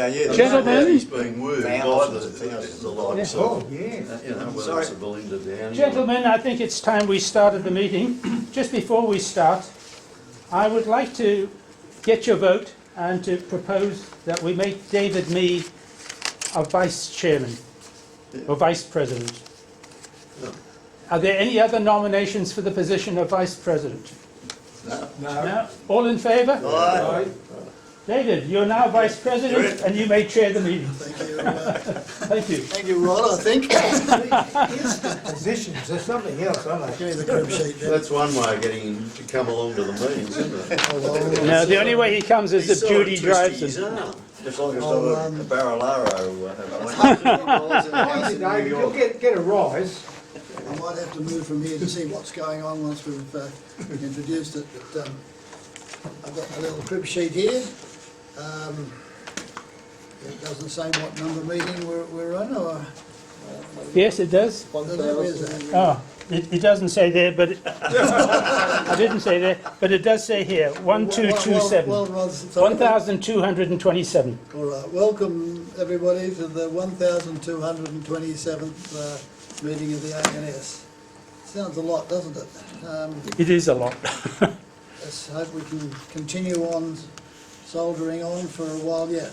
yeah. Gentlemen. He's being wooed by the likes of, Oh, yeah. whether it's a Belinda Downey. Gentlemen, I think it's time we started the meeting. Just before we start, I would like to get your vote and to propose that we make David Mee a vice chairman or vice president. No. Are there any other nominations for the position of vice president? No. No? All in favour? Aye. David, you're now vice president and you may chair the meeting. Thank you. Thank you. Thank you, Rod, I think. Positions, there's something else, aren't Give me the crib sheet there. That's one way of getting him to come along to the meetings, isn't it? No, the only way he comes is if Judy drives him. His arm. Just like a Barolaro. David, you'll get a rise. I might have to move from here to see what's going on once we've introduced it, but I've got a little crib sheet here. It doesn't say what number meeting we're on, or... Yes, it does. Where's that? Oh, it doesn't say there, but I didn't say there, but it does say here, 1227. Well, Rod's sorry. 1227. All right, welcome everybody to the 1227th meeting of the ANS. Sounds a lot, doesn't it? It is a lot. Let's hope we can continue on soldiering on for a while yet.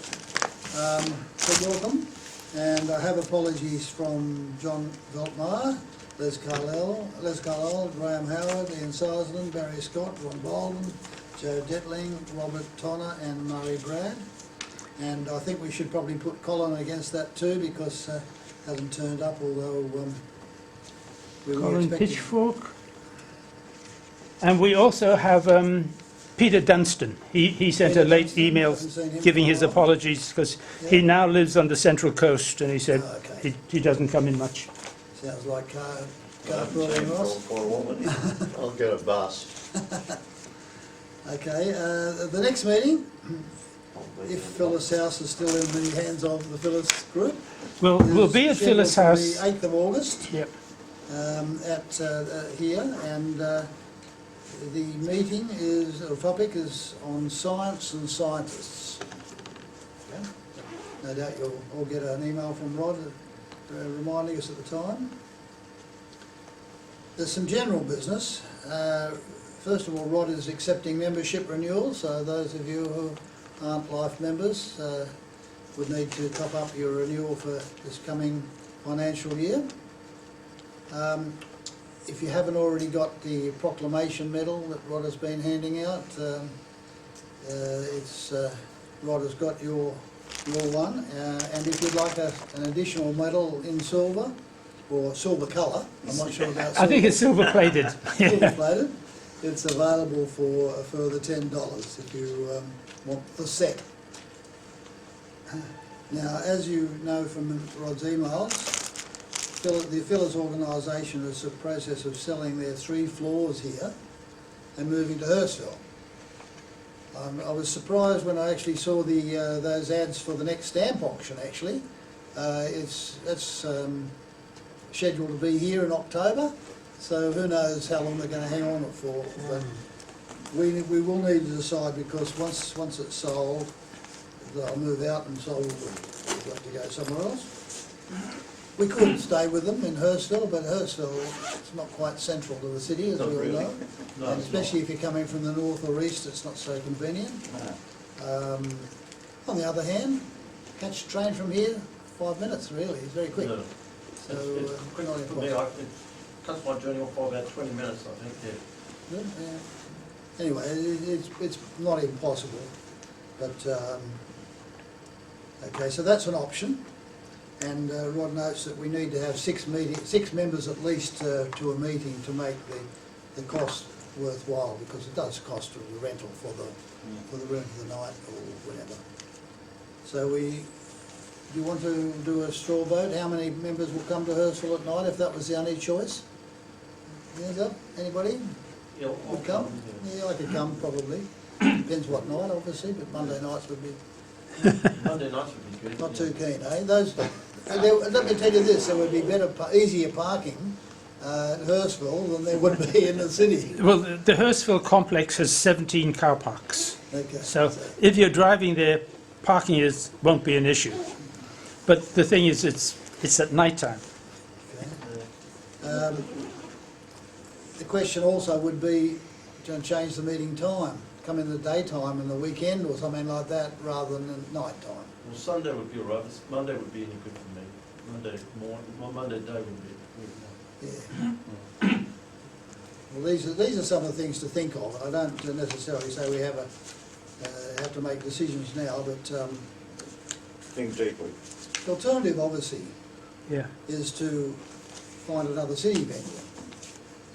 So welcome, and I have apologies from John Veltmeyer, Les Carlisle, Graham Howard, Ian Sisland, Barry Scott, Ron Bolden, Joe Detling, Robert Tonner and Murray Brad. And I think we should probably put Colin against that too, because hasn't turned up, although we were Colin expecting. Pitchfork. And we also have Peter Dunstan. He sent Peter a late Dunstan, email haven't seen him giving for a his while. apologies because he now lives on the Central Coast and he said Oh, okay. he doesn't come in much. Sounds like I car haven't brought seen in him Ross. for a while. I'll get a bus. Okay, the next meeting, if Phyllis House is still in the hands of the Phyllis group, We'll be at scheduled Phyllis for House. the 8th of August Yep. at here, and the meeting is, the topic is on science and scientists. Okay. No doubt you'll all get an email from Rod reminding us at the time. There's some general business. First of all, Rod is accepting membership renewal, so those of you who aren't life members would need to top up your renewal for this coming financial year. If you haven't already got the proclamation medal that Rod has been handing out, Rod has got your one, and if you'd like an additional medal in silver, or silver colour, I'm not sure about silver. I think it's silver plated. Silver plated, it's available for a further $10 if you want the set. Now, as you know from Rod's emails, the Phyllis organisation is in the process of selling their 3 floors here and moving to Hurstville. I was surprised when I actually saw those ads for the next stamp auction. Actually, it's scheduled to be here in October, so who knows how long they're going to hang on it for. But we will need to decide, because once it's sold, they'll move out and sold. We'll have to go somewhere else. We could stay with them in Hurstville, but Hurstville is not quite central to the city, as we all know. No, And it's especially if you're coming from the north or east, it's not so convenient. On the other hand, catch a train from here, 5 minutes really, it's very quick. Yeah. So, It's quick not for me. impossible. It cuts my journey off by about 20 minutes, I think, yeah. Good, yeah. Anyway, it's not impossible, but okay, so that's an option. And Rod notes that we need to have 6 members at least to a meeting to make the cost worthwhile, because it does cost the rental for the room for the night or whatever. So do you want to do a straw vote? How many members will come to Hurstville at night if that was the only choice? Hands up, anybody? Yeah, I'll Would come? yeah. Yeah, I could come probably. Depends what night, obviously, but Monday nights would be Monday nights would be good. not yeah. too keen, eh? Let me tell you this, there would be easier parking at Hurstville than there would be in the city. Well, the Hurstville complex has 17 car parks. Okay. So if you're driving there parking won't be an issue. But the thing is, it's at night time. The question also would be to change the meeting time, come in the daytime and the weekend or something like that rather than at night time. Well, Sunday would be all right, Monday would be any good for me. Monday morning, well, Monday day would be good. Yeah. Well, these are some of the things to think of. I don't necessarily say we have to make decisions now, but Think deeply. the alternative obviously Yeah. is to find another city venue.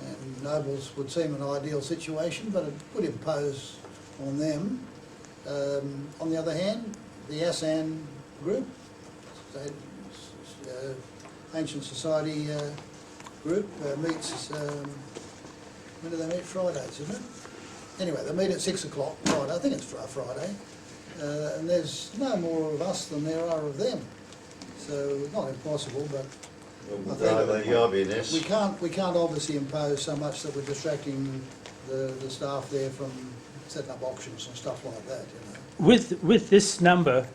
And Nobles would seem an ideal situation, but it would impose on them. On the other hand, the Asan group, Ancient Society group, meets, when do they meet? Fridays, isn't it? Anyway, they meet at 6 o'clock Friday, I think it's Friday, and there's no more of us than there are of them. So it's not impossible, but The IBNS. we can't obviously impose so much that we're distracting the staff there from setting up auctions and stuff like that, you know. With this number,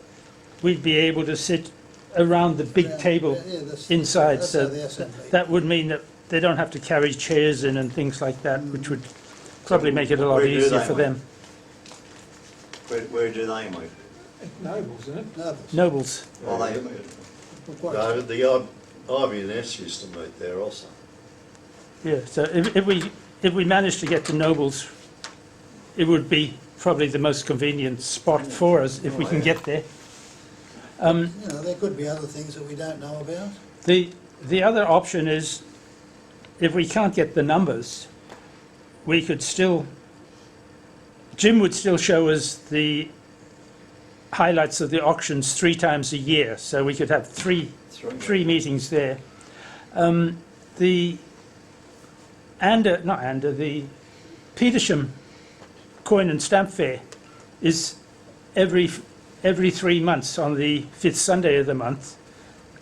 we'd be able to sit around the big Yeah, table yeah, that's- inside, that's so how the assembly. that would mean that they don't have to carry chairs in and things like that, which would probably make it a lot Where do easier they for meet? them. Where do they meet? Nobles, isn't it? Nobles. Nobles. Well, they, Well, quite No, the IBNS used to meet there also. Yeah, so if we manage to get to Nobles, it would be probably the most convenient spot for us if we can get there. You know, there could be other things that we don't know about. The other option is, if we can't get the numbers, we could still, Jim would still show us the highlights of the auctions 3 times a year, so we could have three meetings there. The Petersham Coin and Stamp Fair is every 3 months on the 5th Sunday of the month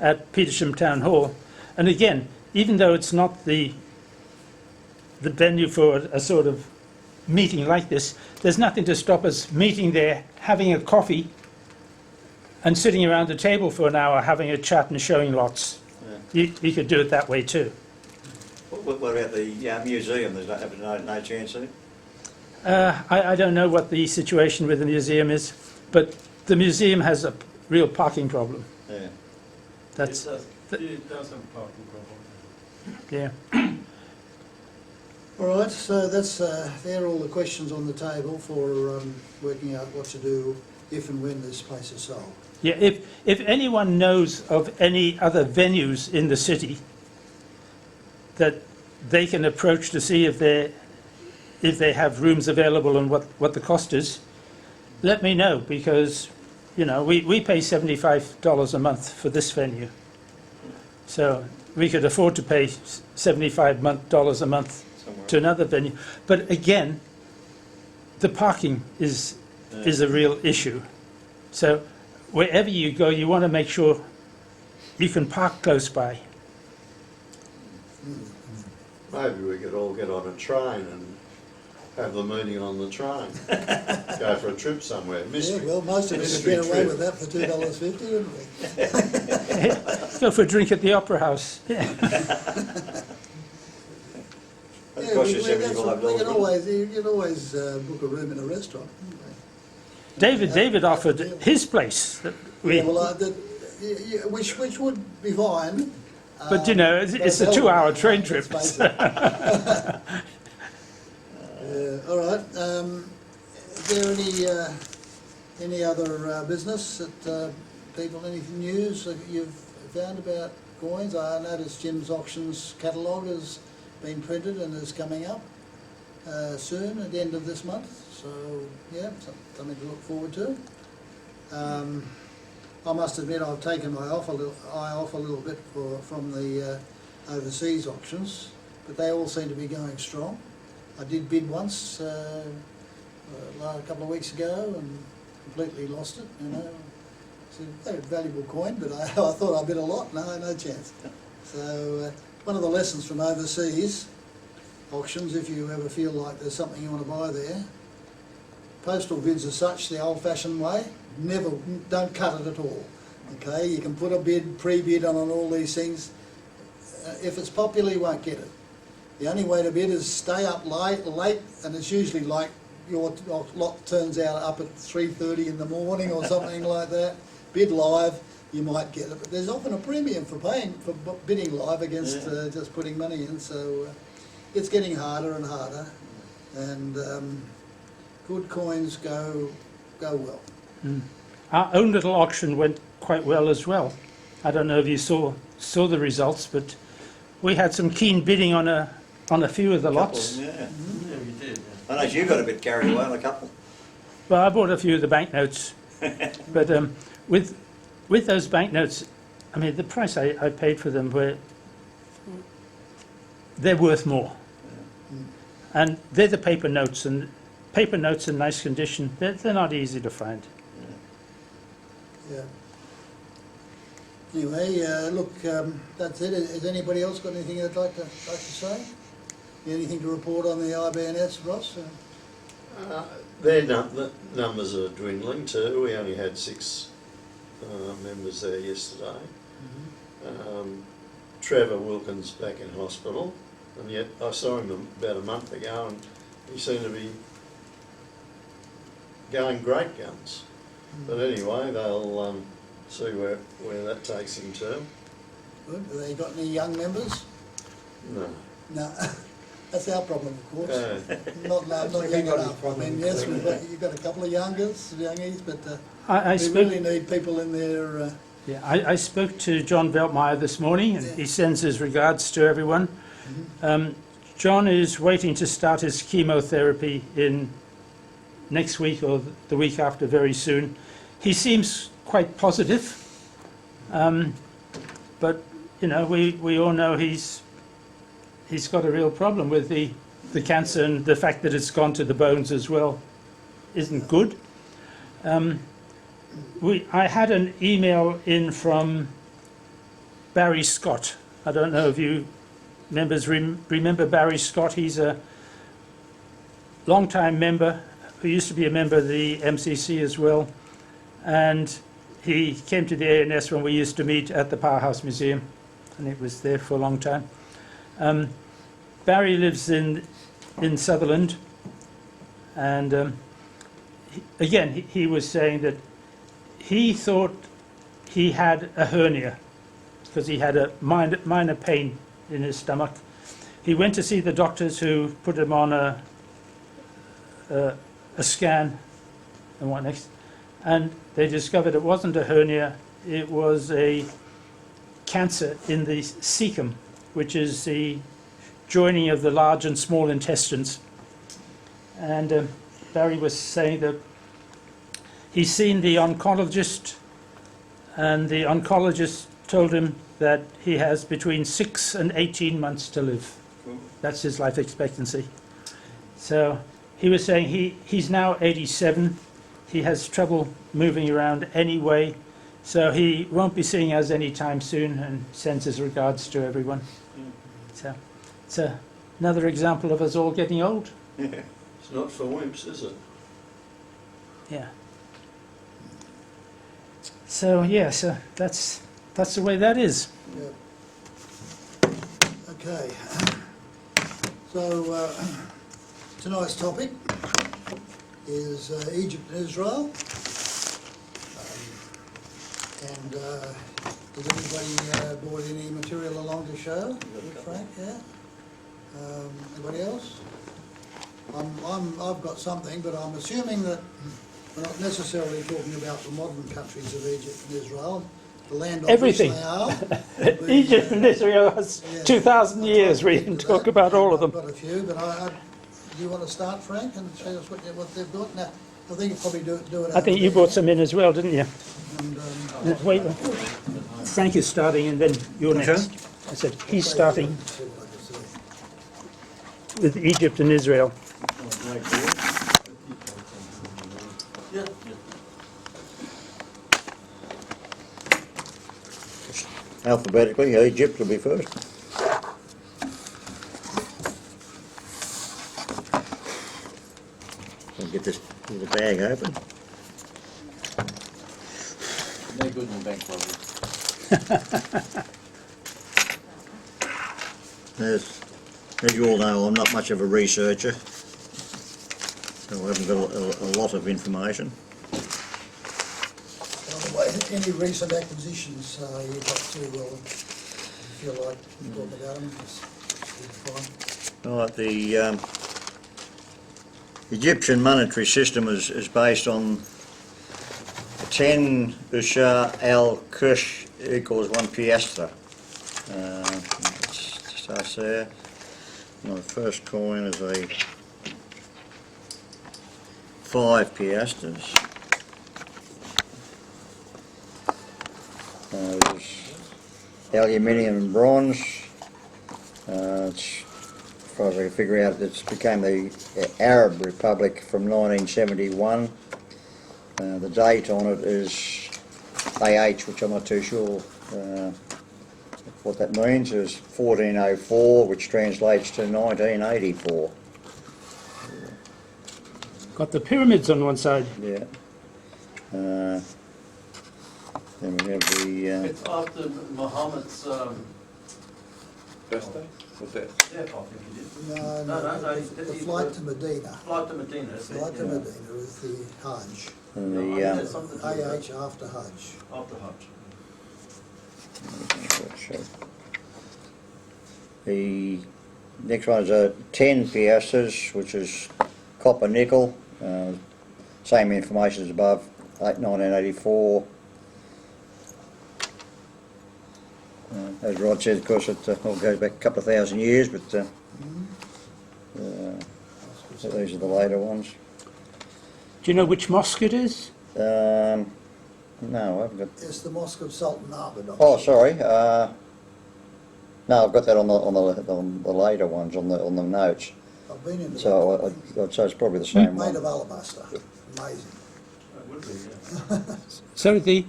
at Petersham Town Hall. And again, even though it's not the venue for a sort of meeting like this, there's nothing to stop us meeting there, having a coffee, and sitting around the table for an hour, having a chat and showing lots. You could do it that way too. what about the museum? There's no chance of it? I don't know what the situation with the museum is, but the museum has a real parking problem. Yeah. That's, It does have a parking problem. yeah. All right, so that's, they're all the questions on the table for working out what to do if and when this place is sold. Yeah, if anyone knows of any other venues in the city that they can approach to see if they have rooms available and what the cost is, let me know, because, you know, we pay $75 a month for this venue. So we could afford to pay $75 a month Somewhere. to another venue. But again, the parking is a real issue. So wherever you go, you want to make sure you can park close by. Maybe we could all get on a train and have the meeting on the train. Go for a trip somewhere. Yeah, Mystery. well, most of us could mystery get away trip. with that for $2.50, wouldn't we? Go for a drink at the Opera House. Yeah. That Yeah, costs we you can $75. always, you can always book a room in a restaurant. David offered his place. That we, Yeah, well, which would be fine. but you know, it's a but 2-hour train let's trip. face it. All right. Is there any other business that people, any news that you've found about coins? I noticed Jim's auctions catalogue has been printed and is coming up soon at the end of this month. So yeah, something to look forward to. I must admit I've taken my eye off a little bit from the overseas auctions, but they all seem to be going strong. I did bid once a couple of weeks ago and completely lost it. You know, it's a very valuable coin, but I thought I bid a lot. No chance. So one of the lessons from overseas auctions, if you ever feel like there's something you want to buy there, postal bids are such the old-fashioned way. Never, don't cut it at all. Okay, you can put a bid, pre-bid on all these things. If it's popular, you won't get it. The only way to bid is stay up late, and it's usually like your lot turns out up at 3:30 in the morning or something like that. Bid live, you might get it, but there's often a premium for bidding live against just putting money in. So it's getting harder and harder, and good coins go well. Mm. Our own little auction went quite well as well. I don't know if you saw the results, but we had some keen bidding on a few of the lots. Yeah. Yeah, you did, yeah. I know you got a bit carried away on a couple. Well, I bought a few of the banknotes, but with those banknotes, I mean, the price I paid for them they're worth more, and they're the paper notes, and paper notes in nice condition. They're not easy to find. Yeah. Anyway, look, that's it. Has anybody else got anything they'd like to say? Anything to report on the IBNS, Ross? Their numbers are dwindling too. We only had 6 members there yesterday. Trevor Wilkins back in hospital, and yet I saw him about a month ago, and he seemed to be going great guns. But anyway, they'll see where that takes him to. Good. Have they got any young members? No. No. That's our problem, of course. Not young everybody's enough. I problem, mean, yes, really. you've got a couple of youngies, but I we spoke. really need people in there. Yeah, I spoke to John Veltmeyer this morning, and he sends his regards to everyone. John is waiting to start his chemotherapy in next week or the week after, very soon. He seems quite positive, but you know, we all know he's got a real problem with the cancer, and the fact that it's gone to the bones as well isn't good. I had an email in from Barry Scott. I don't know if you members remember Barry Scott. He's a long-time member who used to be a member of the MCC as well, and he came to the ANS when we used to meet at the Powerhouse Museum, and it was there for a long time. Barry lives in Sutherland, and again he was saying that he thought he had a hernia because he had a minor pain in his stomach. He went to see the doctors, who put him on a scan and what next, and they discovered it wasn't a hernia, it was a cancer in the cecum, which is the joining of the large and small intestines. And Barry was saying that he's seen the oncologist, and the oncologist told him that he has between 6 and 18 months to live. Cool. That's his life expectancy. So he was saying he's now 87. He has trouble moving around anyway, so he won't be seeing us anytime soon, and sends his regards to everyone. So it's another example of us all getting old. It's not for wimps, is it? Yeah. So yeah, so that's the way that is. Yeah. Okay. So tonight's topic is Egypt and Israel. And has anybody brought any material along to show? Frank, yeah. Anybody else? I've got something, but I'm assuming that we're not necessarily talking about the modern countries of Egypt and Israel. The land Everything. obviously are. Egypt and Israel has 2,000 years. We can talk about all of them. I've got a few, but do you want to start, Frank, and show us what they've got? Now, I think you probably do it. I think you brought some in as well, didn't you? And, Wait, Frank is starting, and then you're next. I said he's starting with Egypt and Israel. Yeah. Alphabetically, Egypt will be first. Get this bag open. No good in bank robbery. As you all know, I'm not much of a researcher, so I haven't got a lot of information. By the way, any recent acquisitions you've got to, well, if you like talking about them, it's fine. Right, the Egyptian monetary system is based on 10 Ushar al-Kush equals 1 piastre. It starts there. Now the first coin is a 5 piastres. There's aluminium and bronze. It's, as far as I can figure out, it's became the Arab Republic from 1971. The date on it is AH, which I'm not too sure what that means. Is 1404, which translates to 1984. Got the pyramids on one side. Yeah. Then we have the It's after Muhammad's Birthday? What's that? death, I think it is. No, No, the flight to Medina. Flight to Medina, is it? Flight to Medina is the Hajj. and No, I think the that's something to do with AH after Hajj. After Hajj. the next one is a 10 piastres, which is copper nickel. Same information as above, 1984. As Rod said, of course, it all goes back a couple of thousand years, but so these are the later ones. Do you know which mosque it is? No, I haven't got. It's the Mosque of Sultan Ahmed. Oh, sorry. No, I've got that on the later ones on the notes. I've been into So that. I'd say it's probably the same Made one. of alabaster. Amazing. That would be, yeah. Sorry, the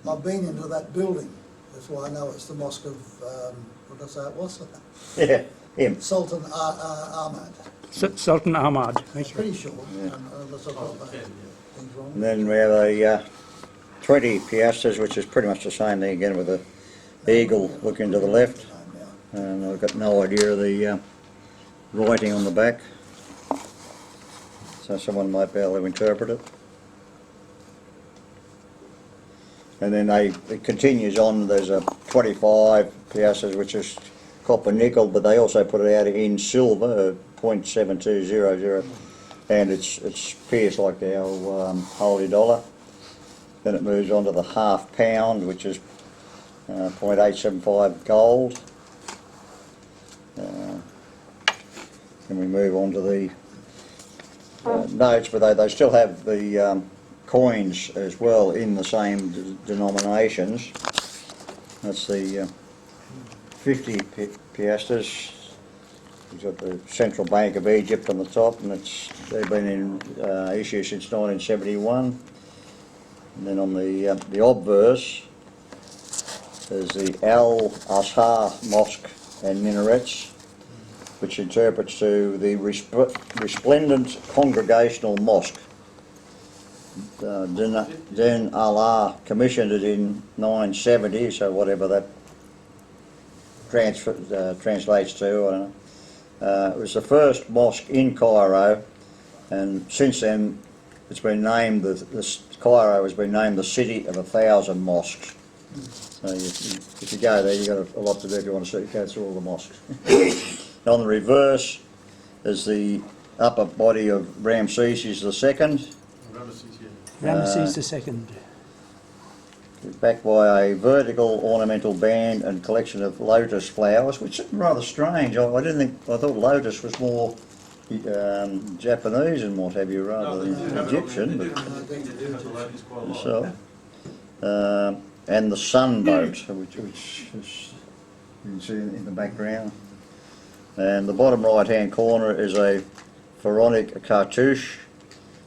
I've been into that building. That's why I know it's the Mosque of, what did I say it was? Yeah, him. Sultan Ahmad. Sultan Ahmad. Thank you. Pretty sure. Yeah. Unless I've Oh, got yeah, that things wrong. And then we have a 20 piastres, which is pretty much the same thing again, with the eagle looking to the left. And I've got no idea of the writing on the back, so someone might be able to interpret it. And then it continues on. There's a 25 piastres, which is copper nickel, but they also put it out in silver, 0.7200, and it's pierced like our holy dollar. Then it moves on to the half pound, which is 0.875 gold. And we move on to the notes, but they still have the coins as well in the same denominations. That's the 50 piastres. We've got the Central Bank of Egypt on the top, and they've been in issue since 1971. And then on the obverse, there's the Al-Azhar Mosque and minarets, which interprets to the resplendent congregational mosque. Din Allah commissioned it in 970, so whatever that translates to, I don't know. It was the first mosque in Cairo, and since then it's been named, Cairo has been named the city of 1,000 mosques. So if you go there, you've got a lot to do if you want to go through all the mosques. On the reverse is the upper body of Ramses II, Ramesses, yeah. Ramesses II. backed by a vertical ornamental band and collection of lotus flowers, which is rather strange. I thought lotus was more Japanese and what have you, rather than Egyptian. But so, and the sunboat, which is, you can see in the background. And the bottom right-hand corner is a pharaonic cartouche,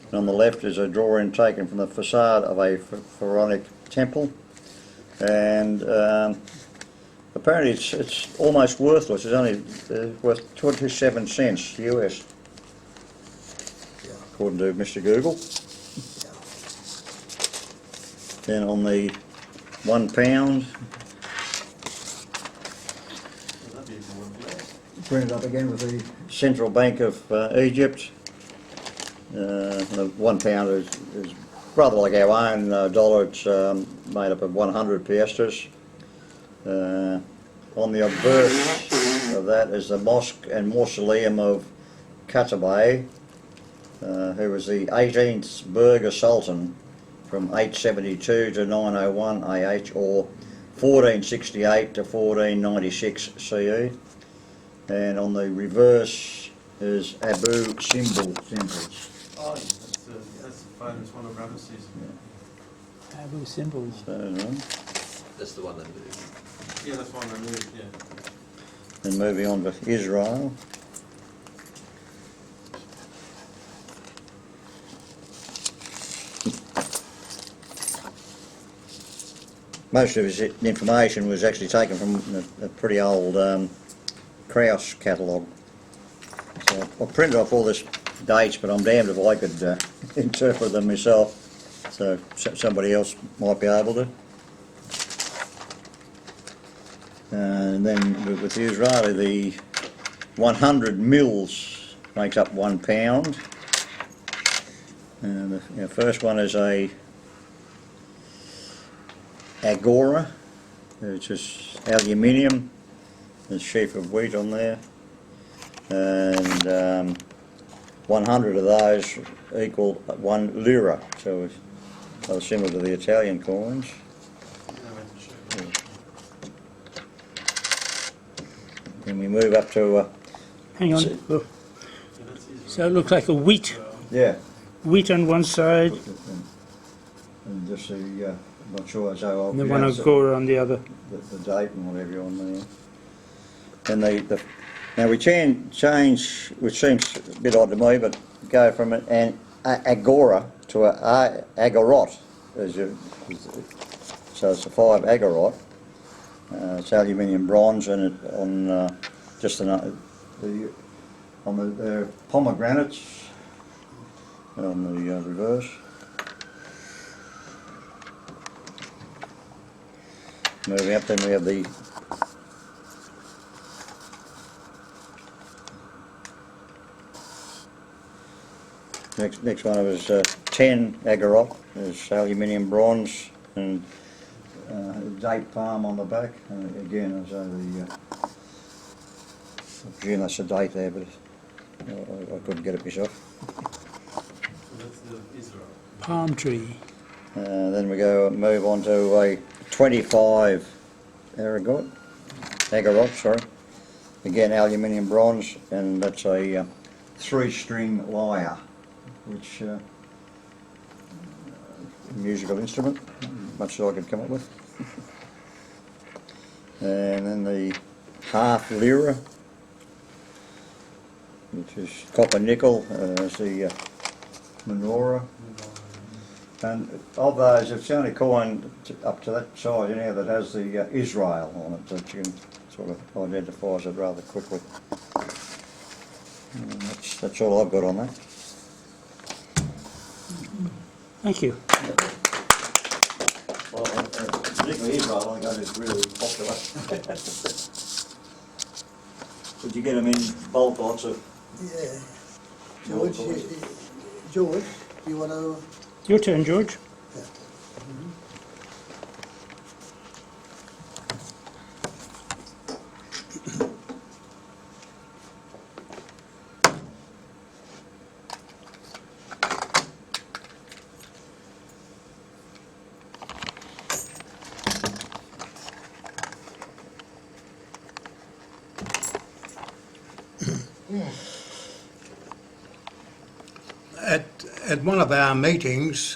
and on the left is a drawing taken from the facade of a pharaonic temple. And apparently it's almost worthless. It's only worth 27 cents US, according to Mr. Google. Then on the £1, That'd be a good one, yeah. printed up again with the Central Bank of Egypt. The £1 is rather like our own dollar. It's made up of 100 piastres. On the obverse of that is the mosque and mausoleum of Qatabay, who was the 18th Burgher Sultan from 872 to 901 AH, or 1468 to 1496 CE. And on the reverse is Abu Simbel temples. Oh, yeah, that's the famous one of Ramesses. Abu symbols. So, That's the one that moved. Yeah, that's one I moved, yeah. and moving on to Israel. Most of his information was actually taken from a pretty old Krauss catalogue. So I printed off all this dates, but I'm damned if I could interpret them myself. So somebody else might be able to. And then with the Israeli, the 100 mils makes up £1. And the first one is a agora, which is aluminium. There's a sheaf of wheat on there, and 100 of those equal 1 lira, so it's similar to the Italian coins. Then we move up to Hang on. Look. So it looks like a wheat on one side, and just the I'm not sure, so and the one agora on the other. the date and whatever on there. And now we change, which seems a bit odd to me, but go from an agora to a agorot. So it's a 5 agorot. It's aluminium bronze, and it on just the pomegranates on the reverse. Moving up, then we have the next one was 10 agorot. There's aluminium bronze and date palm on the back. And again, as I presume that's a date there, but I couldn't get it myself. So that's the Israel. Palm tree. Then we move on to a 25 agorot, sorry. Again, aluminium bronze, and that's a 3-string lyre, which musical instrument, much as I could come up with. And then the half lira, which is copper nickel, as the menorah. And of those, it's the only coin up to that size anyhow that has the Israel on it, that you can sort of identify it rather quickly. And that's all I've got on that. Thank you. Well, particularly Israel, I think that is really popular. Did you get them in bulk lots of? Yeah. George, you want to? Your turn, George. At one of our meetings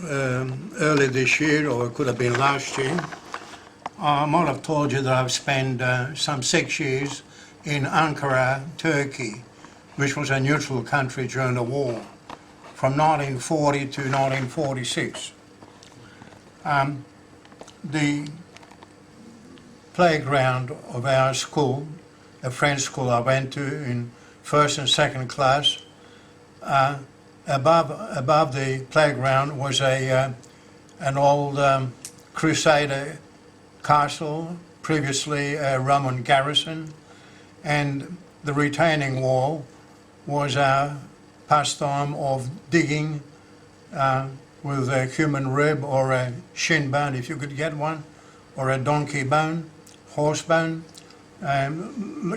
early this year, or it could have been last year, I might have told you that I've spent some 6 years in Ankara, Turkey, which was a neutral country during the war, from 1940 to 1946. The playground of our school, the French school I went to in 1st and 2nd class, above the playground was a an old Crusader castle, previously a Roman garrison, and the retaining wall was our pastime of digging with a human rib or a shin bone, if you could get one, or a donkey bone, horse bone,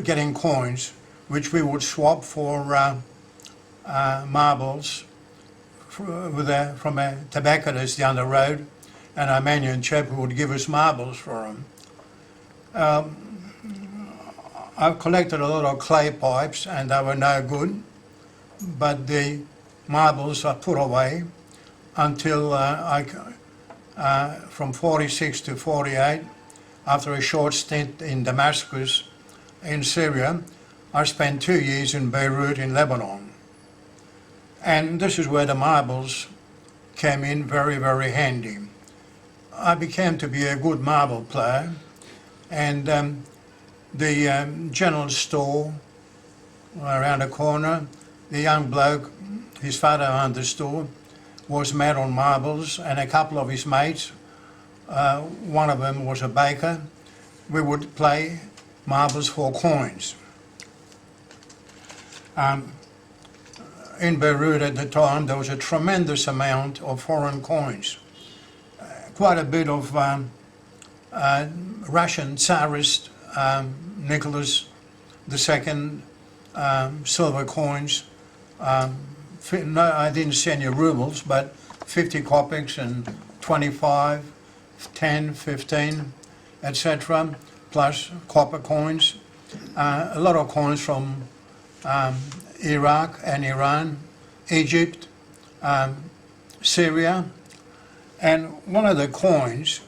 getting coins, which we would swap for marbles from a tobacconist down the road, an Armenian chap who would give us marbles for them. I've collected a lot of clay pipes and they were no good, but the marbles I put away until from 46 to 48, after a short stint in Damascus in Syria, I spent 2 years in Beirut in Lebanon. And this is where the marbles came in very, very handy. I became to be a good marble player, and the general store around the corner, the young bloke, his father owned the store, was mad on marbles, and a couple of his mates, one of them was a baker. We would play marbles for coins. In Beirut at the time, there was a tremendous amount of foreign coins. Quite a bit of Russian Tsarist Nicholas II silver coins. No, I didn't see any rubles, but 50 kopecks and 25, 10, 15, etc., plus copper coins. A lot of coins from Iraq and Iran, Egypt, Syria, and one of the coins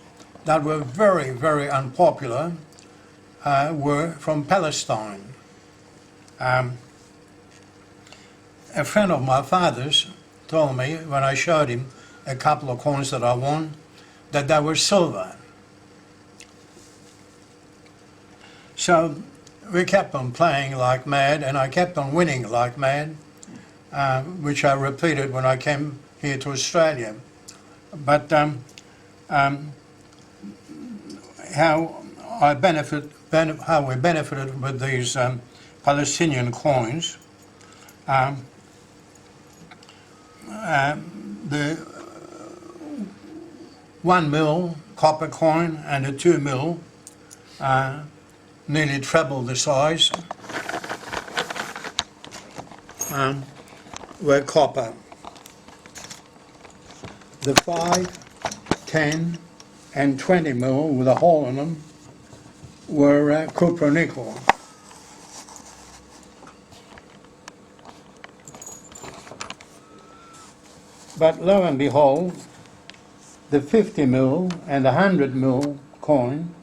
that were very, very unpopular were from Palestine. A friend of my father's told me when I showed him a couple of coins that I won that they were silver. So we kept on playing like mad, and I kept on winning like mad, which I repeated when I came here to Australia. But how we benefited with these Palestinian coins. The 1 mil copper coin and a 2 mil, nearly treble the size, were copper. The 5, 10 and 20 mil with a hole in them were copper-nickel. But lo and behold, the 50 mil and the 100 mil coin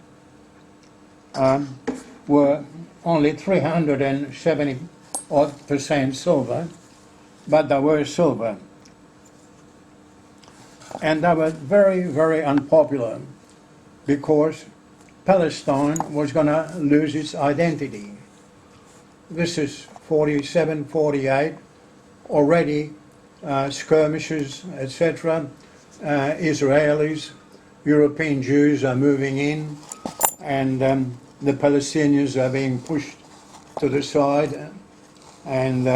were only 370% silver, but they were silver. And they were very, very unpopular because Palestine was going to lose its identity. This is 47, 48, already skirmishes, etc. Israelis, European Jews are moving in, and the Palestinians are being pushed to the side, and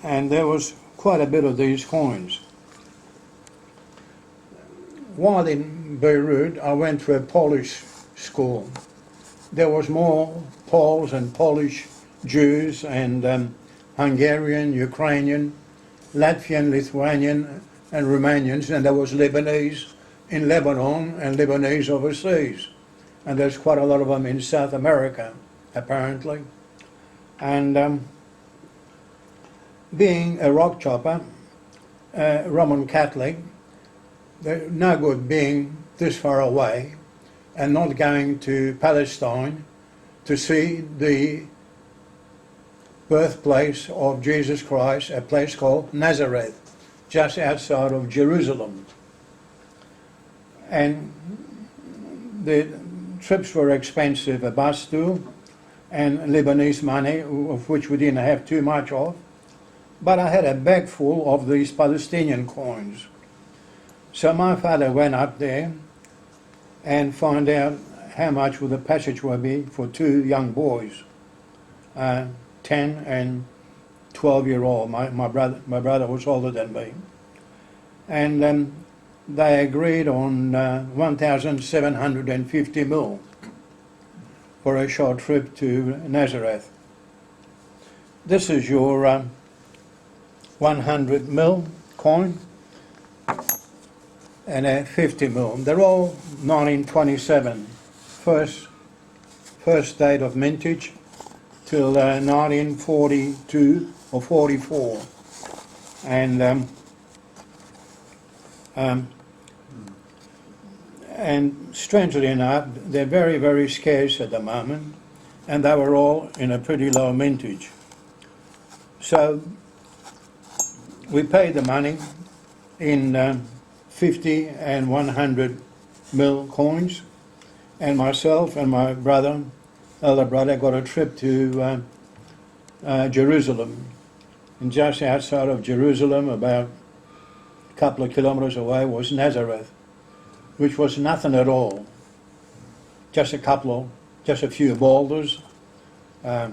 there was quite a bit of these coins. While in Beirut, I went to a Polish school. There was more Poles and Polish Jews and Hungarian, Ukrainian, Latvian, Lithuanian and Romanians, and there was Lebanese in Lebanon and Lebanese overseas. And there's quite a lot of them in South America, apparently. And being a rock chopper, Roman Catholic, no good being this far away and not going to Palestine to see the birthplace of Jesus Christ, a place called Nazareth, just outside of Jerusalem. And the trips were expensive, a bus tour, and Lebanese money, of which we didn't have too much of. But I had a bag full of these Palestinian coins. So my father went up there and found out how much would the passage would be for two young boys, 10 and 12-year-old. My brother was older than me. And they agreed on 1,750 mil for a short trip to Nazareth. This is your 100 mil coin and a 50 mil. They're all 1927, first date of mintage till 1942 or 44. And strangely enough, they're very, very scarce at the moment, and they were all in a pretty low mintage. So we paid the money in 50 and 100 mil coins, and myself and my elder brother, got a trip to Jerusalem. And just outside of Jerusalem, about a couple of kilometres away, was Nazareth, which was nothing at all. Just a few boulders, a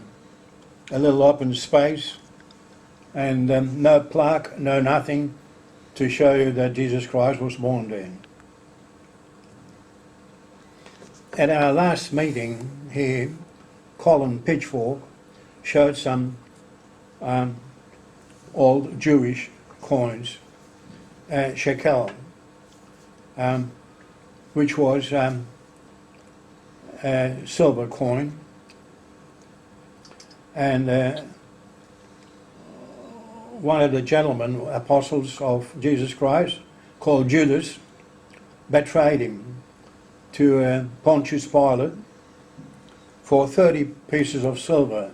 little open space, and no plaque, no nothing to show you that Jesus Christ was born there. At our last meeting here, Colin Pitchfork showed some old Jewish coins, shekel, which was a silver coin, and one of the gentlemen, apostles of Jesus Christ, called Judas, betrayed him to Pontius Pilate for 30 pieces of silver,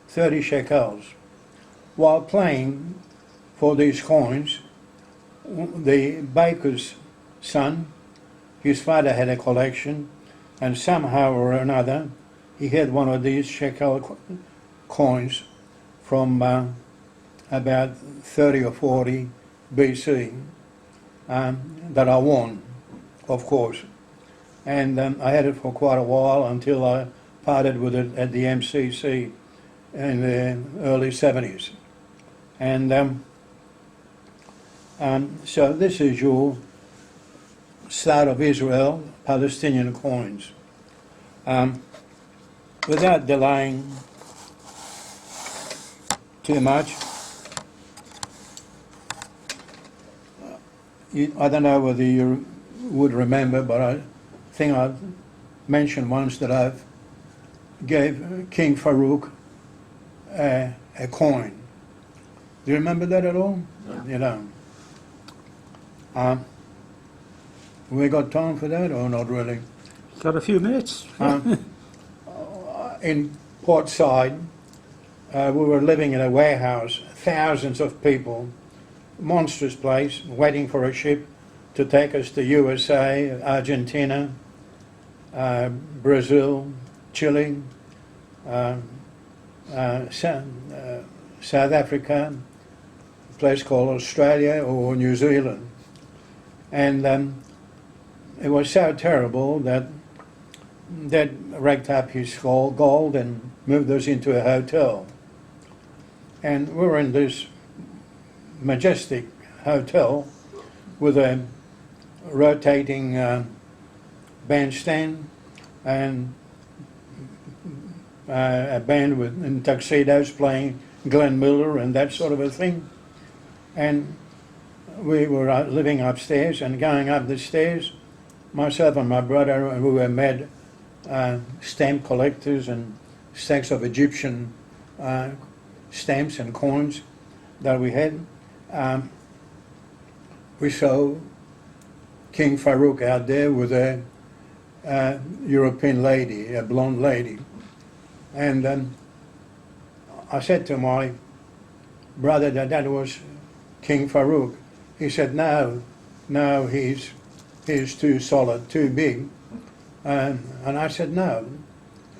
30 shekels. While playing for these coins, the baker's son, his father had a collection, and somehow or another he had one of these shekel coins from about 30 or 40 BC that I won, of course. And I had it for quite a while until I parted with it at the MCC in the early 70s. And so this is your Star of Israel Palestinian coins. Without delaying too much, I don't know whether you would remember, but I think I mentioned once that I gave King Farouk a coin. Do you remember that at all? No. You don't. We got time for that or not really? Got a few minutes? In Port Said, we were living in a warehouse, thousands of people, monstrous place, waiting for a ship to take us to USA, Argentina, Brazil, Chile, South Africa, a place called Australia or New Zealand. And it was so terrible that Dad raked up his gold and moved us into a hotel. And we were in this majestic hotel with a rotating bandstand and a band in tuxedos playing Glenn Miller and that sort of a thing. And we were living upstairs, and going up the stairs, myself and my brother, we were mad stamp collectors and stacks of Egyptian stamps and coins that we had. We saw King Farouk out there with a European lady, a blonde lady. And I said to my brother that was King Farouk. He said, no, he's too solid, too big. And I said, no,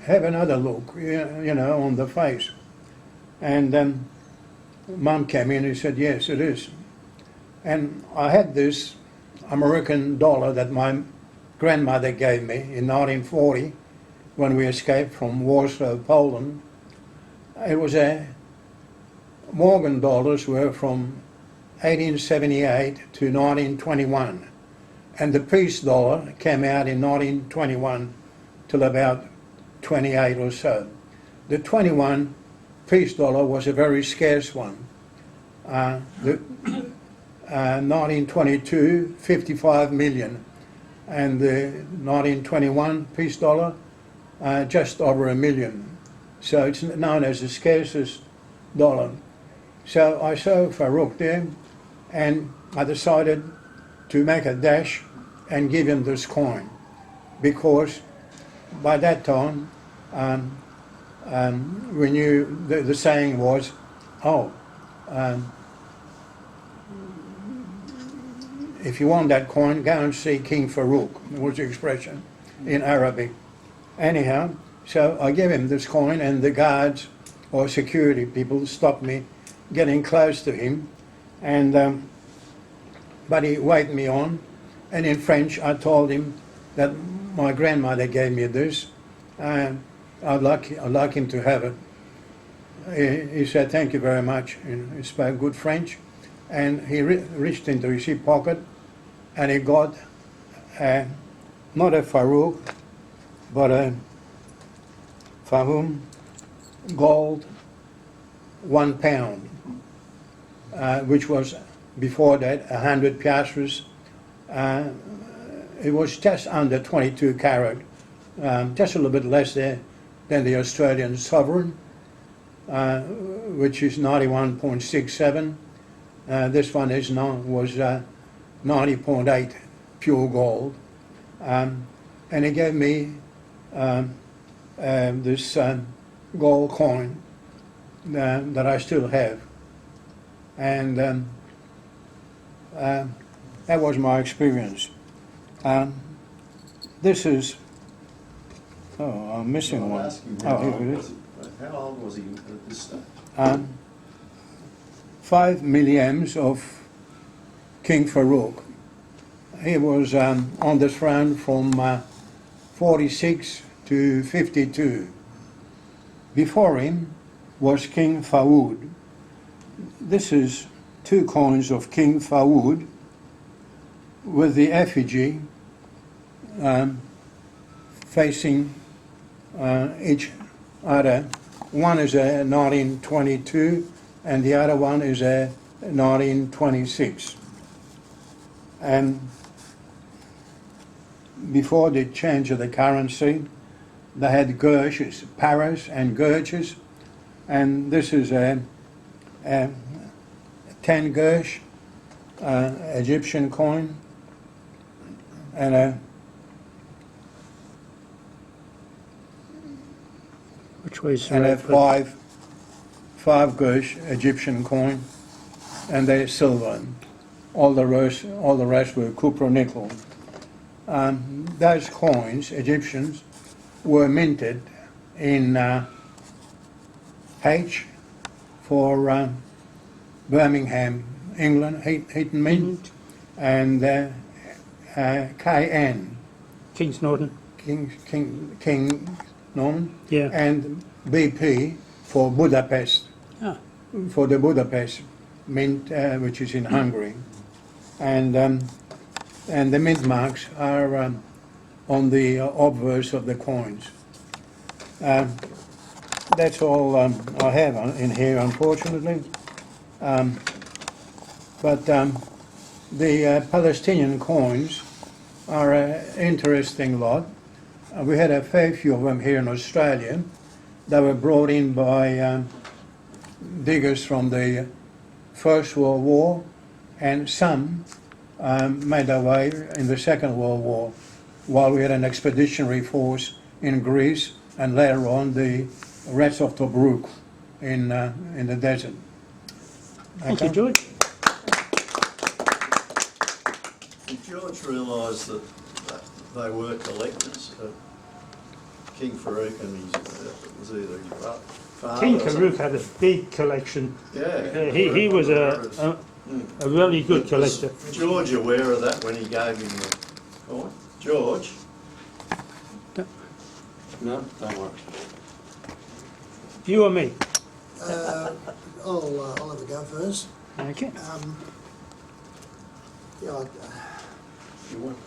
have another look, you know, on the face. And Mum came in and said, yes, it is. And I had this American dollar that my grandmother gave me in 1940 when we escaped from Warsaw, Poland. It was Morgan dollars were from 1878 to 1921, and the peace dollar came out in 1921 till about 28 or so. The 21 peace dollar was a very scarce one. The 1922, 55 million, and the 1921 peace dollar, just over $1 million. So it's known as the scarcest dollar. So I saw Farouk there, and I decided to make a dash and give him this coin, because by that time we knew the saying was, if you want that coin, go and see King Farouk, was the expression in Arabic. Anyhow, so I gave him this coin, and the guards or security people stopped me getting close to him, and but he waved me on, and in French I told him that my grandmother gave me this, and I'd like him to have it. He said thank you very much, and he spoke good French, and he reached into his hip pocket, and he got not a Farouk, but a Fahum gold £1, which was before that 100 piastres. It was just under 22 carat, just a little bit less there than the Australian sovereign, which is 91.67. This one was 90.8 pure gold, and he gave me this gold coin that I still have, and that was my experience. This is, I'm missing one. Oh, here it is. How old was he at this stage? 5 milliamps of King Farouk. He was on the throne from 46 to 52. Before him was King Fawood. This is 2 coins of King Fawood with the effigy facing each other. One is a 1922 and the other one is a 1926. And before the change of the currency, they had gurges, paras and gurges, and this is a 10 gurge Egyptian coin, and a five gurge Egyptian coin, and they're silver. All the rest were cupro nickel. Those coins, Egyptians, were minted in H for Birmingham, England, Heaton Mint, and KN, King's Norton. King Norman, Yeah. and BP for Budapest, for the Budapest Mint, which is in Hungary, and the mint marks are on the obverse of the coins. That's all I have in here, unfortunately. But the Palestinian coins are an interesting lot. We had a fair few of them here in Australia. They were brought in by diggers from the First World War, and some made their way in the Second World War, while we had an expeditionary force in Greece, and later on the Rats of Tobruk in the desert. Thank you, George. Did George realise that they were collectors? King Farouk and his was either his father. King or Farouk had a big collection. something? Yeah. He was a A really good collector. Was George aware of that when he gave him the coin? George? No, don't worry. You or me? I'll have a go first. Okay. Yeah, You weren't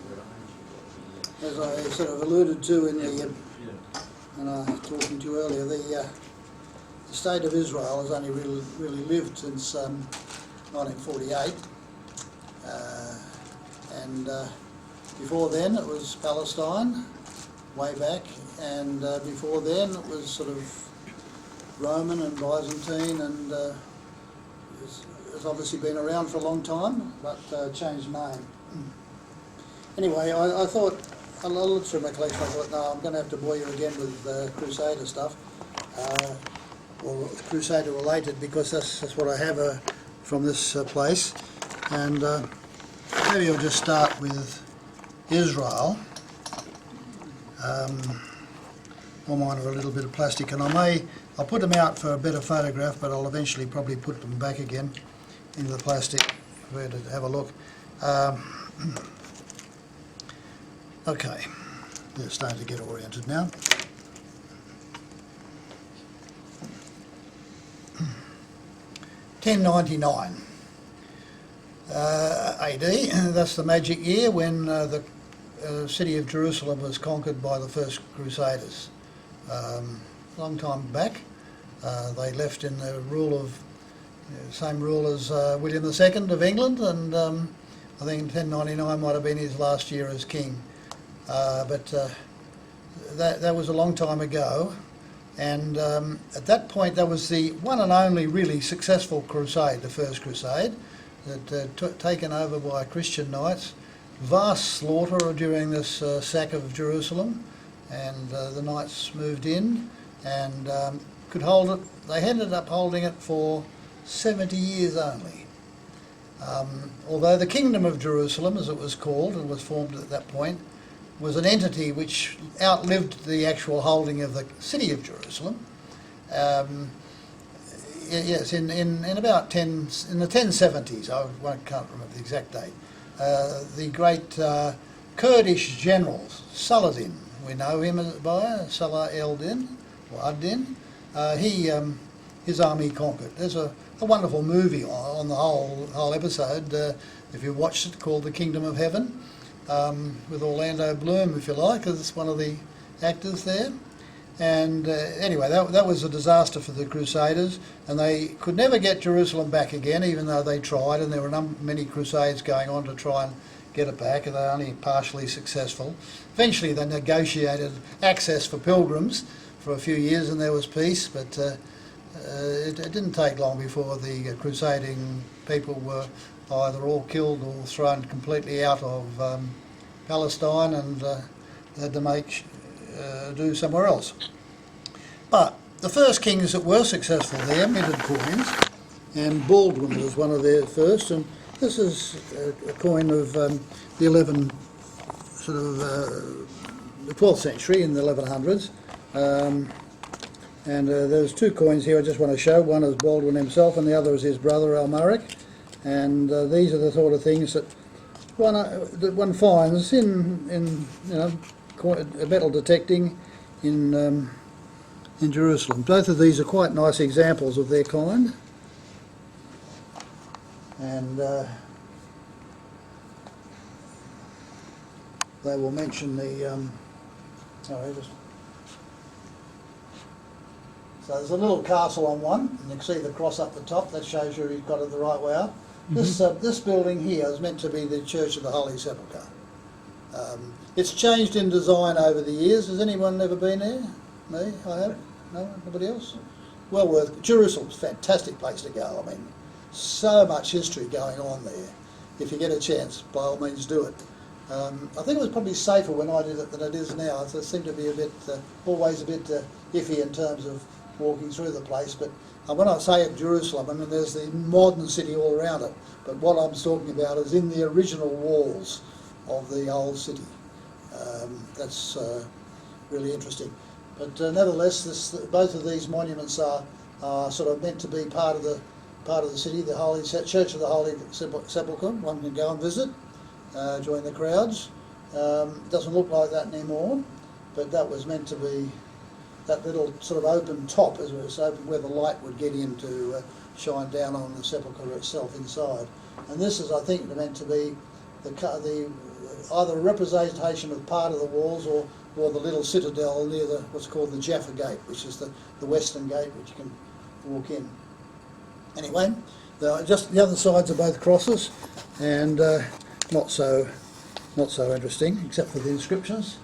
as I sort of alluded to in the, Yeah. when I was talking to you earlier, the state of Israel has only really lived since 1948, and before then it was Palestine, way back, and before then it was sort of Roman and Byzantine, and it's obviously been around for a long time, but changed name. Anyway, I thought, I looked through my collection, I thought, no, I'm going to have to bore you again with Crusader stuff, or Crusader related, because that's what I have from this place. And maybe I'll just start with Israel. All mine are a little bit of plastic, and I'll put them out for a better photograph, but I'll eventually probably put them back again into the plastic for you to have a look. Okay, they're starting to get oriented now. $1099 AD, that's the magic year when the city of Jerusalem was conquered by the first Crusaders. Long time back, they left in the rule of, same rule as William II of England, and I think 1099 might have been his last year as king. But that was a long time ago, and at that point that was the one and only really successful crusade, the first crusade, that taken over by Christian knights. Vast slaughter during this sack of Jerusalem, and the knights moved in and could hold it. They ended up holding it for 70 years only. Although the Kingdom of Jerusalem, as it was called and was formed at that point, was an entity which outlived the actual holding of the city of Jerusalem. Yes, in about in the 1070s, I can't remember the exact date, the great Kurdish general, Saladin, we know him by Salah el-Din, or ad-Din, his army conquered. There's a wonderful movie on the whole episode, if you watched it, called The Kingdom of Heaven, with Orlando Bloom, if you like, as one of the actors there. And anyway, that was a disaster for the Crusaders, and they could never get Jerusalem back again, even though they tried, and there were many crusades going on to try and get it back, and they were only partially successful. Eventually they negotiated access for pilgrims for a few years and there was peace, but it didn't take long before the crusading people were either all killed or thrown completely out of Palestine, and had to do somewhere else. But the first kings that were successful there minted coins, and Baldwin was one of their first, and this is a coin of the 12th century, in the 1100s. And there's two coins here I just want to show. One is Baldwin himself and the other is his brother Almaric. And these are the sort of things that one finds in metal detecting in Jerusalem. Both of these are quite nice examples of their kind. And they will mention the so there's a little castle on one, and you can see the cross up the top. That shows you he's got it the right way up. Mm-hmm. This building here is meant to be the Church of the Holy Sepulchre. It's changed in design over the years. Has anyone ever been there? Me? I have. No? Nobody else? Well worth. Jerusalem's a fantastic place to go. I mean, so much history going on there. If you get a chance, by all means do it. I think it was probably safer when I did it than it is now. So it seemed to be always a bit iffy in terms of walking through the place. But when I say at Jerusalem, I mean there's the modern city all around it. But what I'm talking about is in the original walls of the old city. That's really interesting. But nevertheless, both of these monuments are sort of meant to be part of the part of the city, the Holy Church of the Holy Sepulchre. One can go and visit, join the crowds. Doesn't look like that anymore, but that was meant to be that little sort of open top, as it was open where the light would get in to shine down on the sepulchre itself inside. And this is, I think, meant to be the either a representation of part of the walls or the little citadel near the what's called the Jaffa Gate, which is the western gate which you can walk in. Anyway, just the other sides are both crosses, and not so interesting, except for the inscriptions.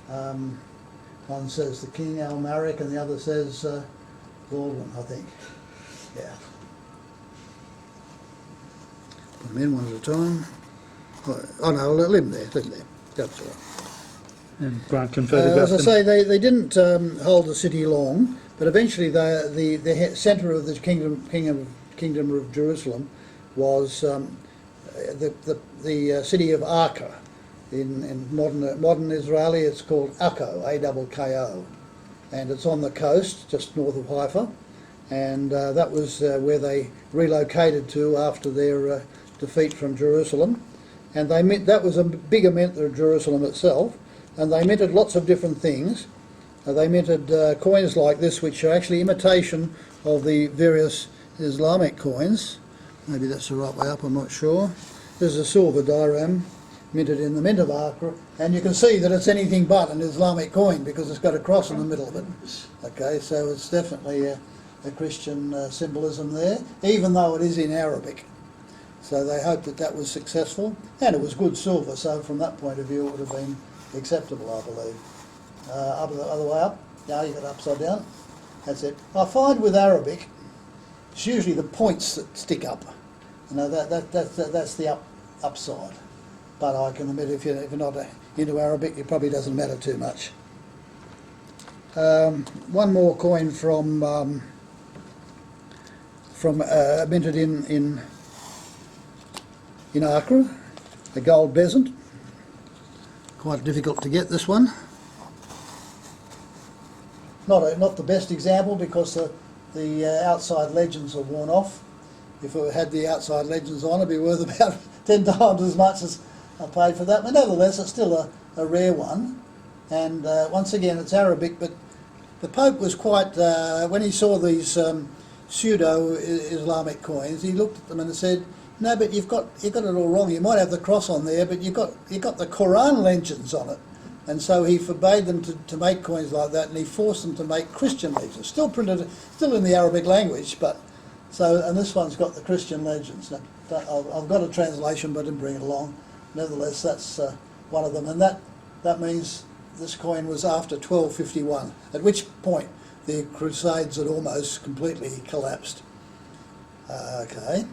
One says the King Almaric and the other says Baldwin, I think. Yeah. Put them in one at a time. Oh no, leave them there, That's all right. And Grant can photograph as I them. say, they didn't hold the city long, but eventually the centre of the kingdom of Jerusalem was the city of Acre. In modern Israeli, it's called Akko, A-double-K-O, and it's on the coast, just north of Haifa, and that was where they relocated to after their defeat from Jerusalem, and that was a bigger mint than Jerusalem itself, and they minted lots of different things. They minted coins like this, which are actually imitation of the various Islamic coins. Maybe that's the right way up, I'm not sure. There's a silver dirham, minted in the mint of Acre, and you can see that it's anything but an Islamic coin because it's got a cross in the middle of it. Okay, so it's definitely a Christian symbolism there, even though it is in Arabic. So they hoped that was successful, and it was good silver, so from that point of view it would have been acceptable, I believe. Other way up, now you got upside down, that's it. I find with Arabic, it's usually the points that stick up. You know, that's the upside. But I can admit if you're not into Arabic, it probably doesn't matter too much. One more coin from minted in Acre, a gold bezant. Quite difficult to get this one. Not the best example because the outside legends are worn off. If it had the outside legends on, it'd be worth about 10 times as much as I paid for that. But nevertheless, it's still a rare one. And once again, it's Arabic. But the Pope was quite when he saw these pseudo-Islamic coins, he looked at them and said, "No, but you've got it all wrong. You might have the cross on there, but you've got the Quran legends on it." And so he forbade them to make coins like that, and he forced them to make Christian legends, still printed, still in the Arabic language, but so. And this one's got the Christian legends. Now, I've got a translation, but I didn't bring it along. Nevertheless, that's one of them, and that means this coin was after 1251, at which point the Crusades had almost completely collapsed. Okay,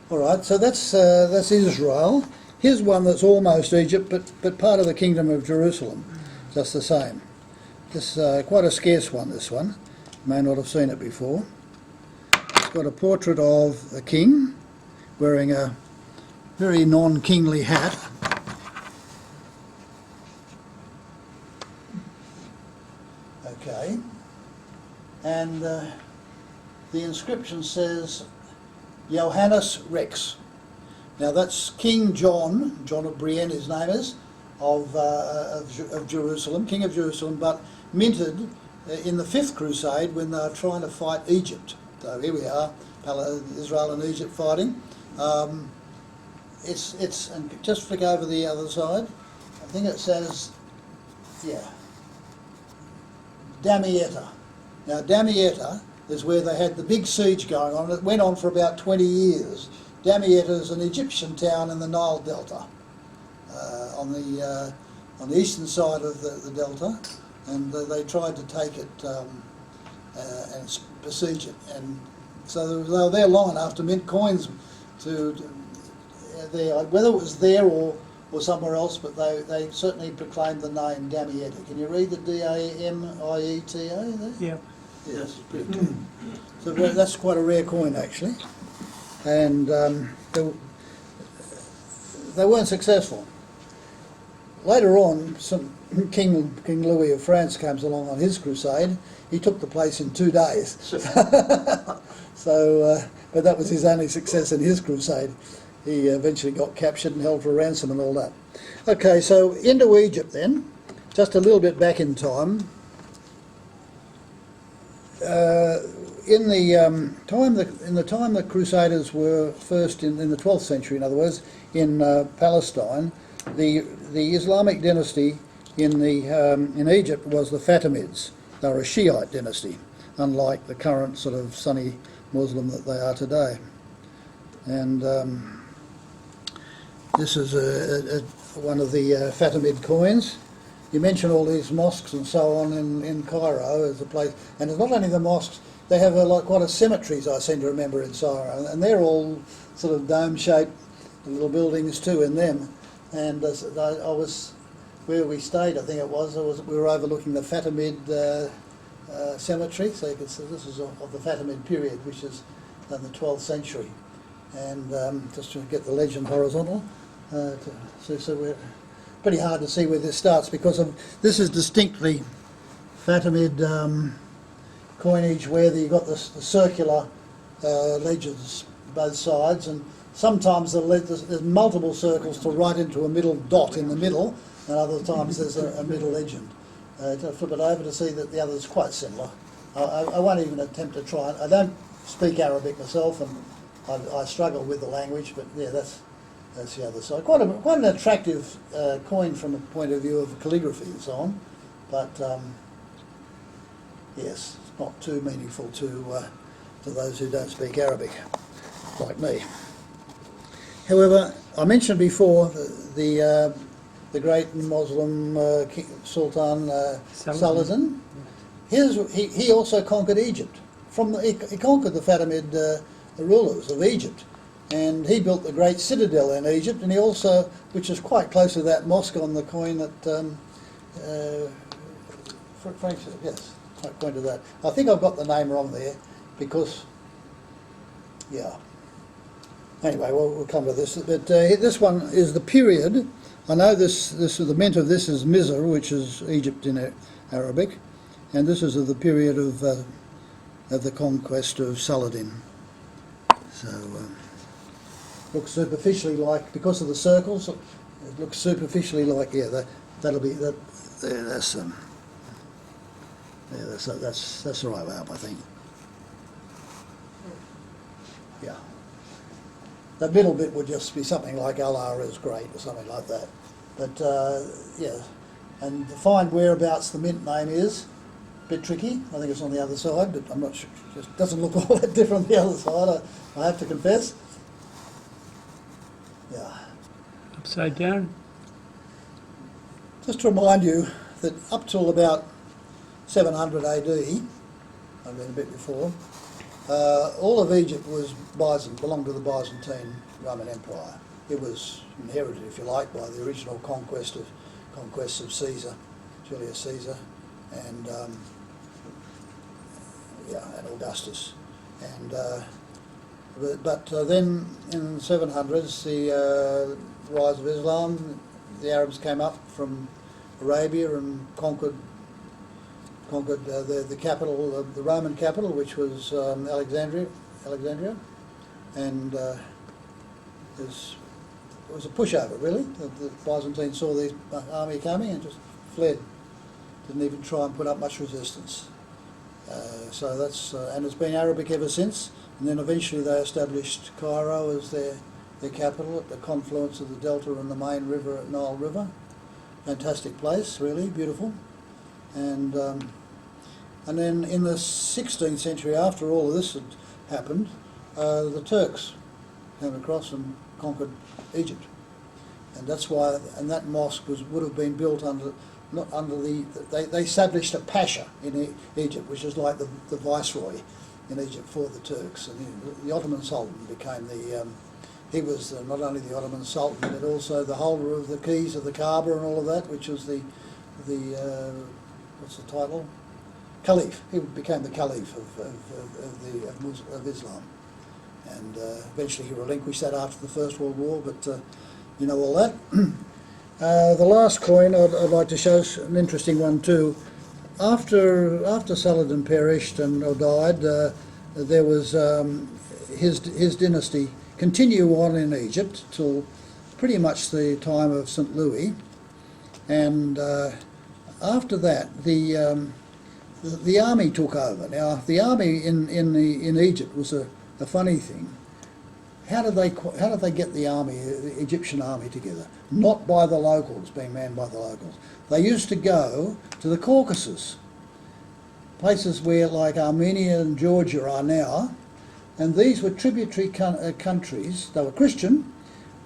all right. So that's Israel. Here's one that's almost Egypt, but part of the Kingdom of Jerusalem, just the same. This quite a scarce one. This one, you may not have seen it before. It's got a portrait of a king wearing a very non-kingly hat. Okay, and the inscription says Johannes Rex. Now that's King John of Brienne, his name is, of Jerusalem, King of Jerusalem, but minted in the 5th Crusade when they were trying to fight Egypt. So here we are, Israel and Egypt fighting. It's and just flick over the other side. I think it says, yeah, Damietta. Now Damietta is where they had the big siege going on. It went on for about 20 years. Damietta is an Egyptian town in the Nile Delta, on the eastern side of the delta, and they tried to take it and besiege it. And so they were there long enough to mint coins to there, whether it was there or somewhere else, but they certainly proclaimed the name Damietta. Can you read the D-A-M-I-E-T-A there? Yeah. Yes, pretty good. So that's quite a rare coin actually, and they weren't successful. later on, King Louis of France comes along on his crusade. He took the place in 2 days. So, but that was his only success in his crusade. He eventually got captured and held for ransom and all that. Okay, so into Egypt then, just a little bit back in time. In the time the Crusaders were first in the 12th century, in other words, in Palestine, the Islamic dynasty in Egypt was the Fatimids. They were a Shiite dynasty, unlike the current sort of Sunni Muslim that they are today. And this is one of the Fatimid coins. You mention all these mosques and so on in Cairo as a place, and it's not only the mosques. They have quite a cemeteries, I seem to remember, in Cairo, and they're all sort of dome-shaped little buildings too in them. And I was where we stayed, I think it was. We were overlooking the Fatimid cemetery, so you can see this is of the Fatimid period, which is in the 12th century. And just to get the legend horizontal, so we're pretty hard to see where this starts because this is distinctly Fatimid coinage where you've got the circular ledges both sides, and sometimes there's multiple circles to right into a middle dot in the middle, and other times there's a middle legend. To flip it over to see that the other is quite similar. I won't even attempt to try it. I don't speak Arabic myself, and I struggle with the language, but yeah, that's the other side. Quite an attractive coin from a point of view of calligraphy and so on, but yes, it's not too meaningful to those who don't speak Arabic, like me. However, I mentioned before the great Muslim Sultan Saladin. He also conquered Egypt. He conquered the Fatimid rulers of Egypt, and he built the great citadel in Egypt, and he also, which is quite close to that mosque on the coin that Frank said, yes, quite close to that. I think I've got the name wrong there because, yeah. Anyway, we'll come to this. But this one is the period. I know the mint of this is Mizr, which is Egypt in Arabic, and this is of the period of the conquest of Saladin. So looks superficially like, because of the circles, it looks superficially like, yeah, that'll be that. There, that's the right way up, I think. Yeah. The middle bit would just be something like Allah is great or something like that. But yeah, and to find whereabouts the mint name is a bit tricky. I think it's on the other side, but I'm not sure. It just doesn't look all that different on the other side, I have to confess. Yeah. Upside down? Just to remind you that up till about 700 AD, I've been a bit before, all of Egypt was belonged to the Byzantine Roman Empire. It was inherited, if you like, by the original conquests of Caesar, Julius Caesar, and and Augustus. And but then in the 700s, the rise of Islam, the Arabs came up from Arabia and conquered the capital, the Roman capital, which was Alexandria, and it was a pushover, really. The Byzantines saw the army coming and just fled. Didn't even try and put up much resistance. So that's and it's been Arabic ever since. And then eventually they established Cairo as their capital at the confluence of the Delta and the main river, Nile River. Fantastic place, really beautiful. And then in the 16th century, after all of this had happened, the Turks came across and conquered Egypt, and that's why. And that mosque would have been built they established a pasha in Egypt, which is like the viceroy in Egypt for the Turks, and the Ottoman Sultan became he was not only the Ottoman Sultan but also the holder of the keys of the Kaaba and all of that, which was the what's the title? Caliph. He became the Caliph of Islam, and eventually he relinquished that after the First World War. But you know all that. The last coin I'd like to show is an interesting one too. After Saladin perished or died, there was his dynasty continue on in Egypt till pretty much the time of St. Louis, and after that the army took over. Now the army in Egypt was a funny thing. How did they get the Egyptian army together? Not by the locals, being manned by the locals. They used to go to the Caucasus, places where like Armenia and Georgia are now, and these were tributary countries. They were Christian,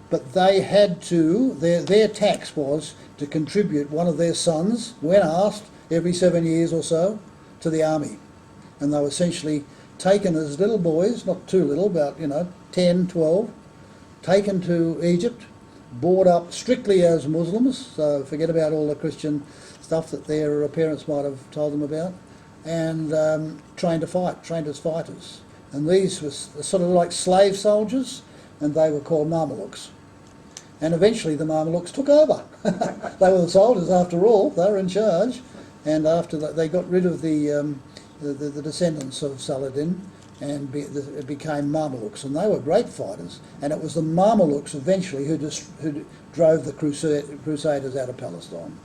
but they had to, their tax was to contribute one of their sons, when asked, every 7 years or so, to the army. And they were essentially taken as little boys, not too little, about 10, 12, taken to Egypt, brought up strictly as Muslims, so forget about all the Christian stuff that their parents might have told them about, and trained to fight, trained as fighters. And these were sort of like slave soldiers, and they were called Mamelukes. And eventually the Mamelukes took over. They were the soldiers after all, they were in charge, and after that they got rid of the descendants of Saladin, and it became Mamelukes, and they were great fighters. And it was the Mamelukes eventually who drove the Crusaders out of Palestine.